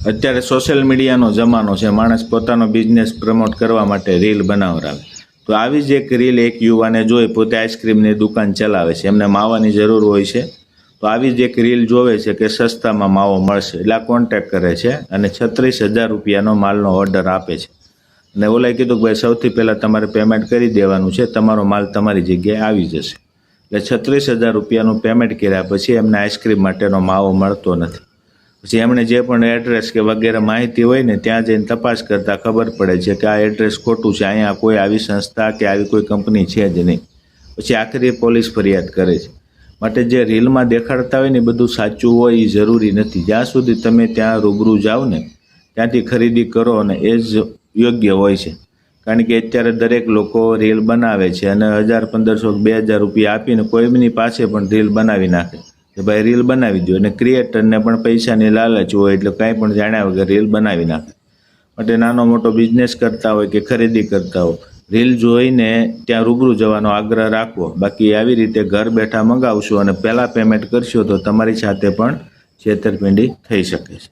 અત્યારે સોશિયલ મીડિયાનો જમાનો છે। માણસ પોતાનો બિઝનેસ પ્રમોટ કરવા માટે રીલ બનાવરાવે, તો આવી જ એક રીલ એક યુવાને જોઈ। પોતે આઈસ્ક્રીમની દુકાન ચલાવે છે, એમને માવાની જરૂર હોય છે, તો આવી જ એક રીલ જોવે છે કે સસ્તામાં માવો મળશે, એટલે કોન્ટેક્ટ કરે છે અને 36,000 રૂપિયાનો માલનો ઓર્ડર આપે છે। અને ઓલાએ કીધું કે ભાઈ સૌથી પહેલાં તમારે પેમેન્ટ કરી દેવાનું છે, તમારો માલ તમારી જગ્યાએ આવી જશે। એટલે 36,000 રૂપિયાનું પેમેન્ટ કર્યા પછી એમને આઈસ્ક્રીમ માટેનો માવો મળતો નથી। પછી એમણે જે પણ એડ્રેસ કે વગેરે માહિતી હોય ને ત્યાં જઈને તપાસ કરતાં ખબર પડે છે કે આ એડ્રેસ ખોટું છે, અહીંયા કોઈ આવી સંસ્થા કે આવી કોઈ કંપની છે જ નહીં। પછી આખરે પોલીસ ફરિયાદ કરે છે। માટે જે રીલમાં દેખાડતા હોય ને બધું સાચું હોય એ જરૂરી નથી। જ્યાં સુધી તમે ત્યાં રૂબરૂ જાઓ ને ત્યાંથી ખરીદી કરો અને એ જ યોગ્ય હોય છે। કારણ કે અત્યારે દરેક લોકો રીલ બનાવે છે અને 1,000, 1,500, 2,000 રૂપિયા આપીને કોઈની પાસે પણ રીલ બનાવી નાખે કે ભાઈ રીલ બનાવી દો, અને ક્રિએટરને પણ પૈસાની લાલચ હોય એટલે કાંઈ પણ જાણ્યા વગર રીલ બનાવી નાખે। માટે નાનો મોટો બિઝનેસ કરતા હોય કે ખરીદી કરતા હોય, રીલ જોઈને ત્યાં રૂબરૂ જવાનો આગ્રહ રાખવો। બાકી આવી રીતે ઘર બેઠા મંગાવશો અને પહેલાં પેમેન્ટ કરશો તો તમારી સાથે પણ છેતરપિંડી થઈ શકે છે।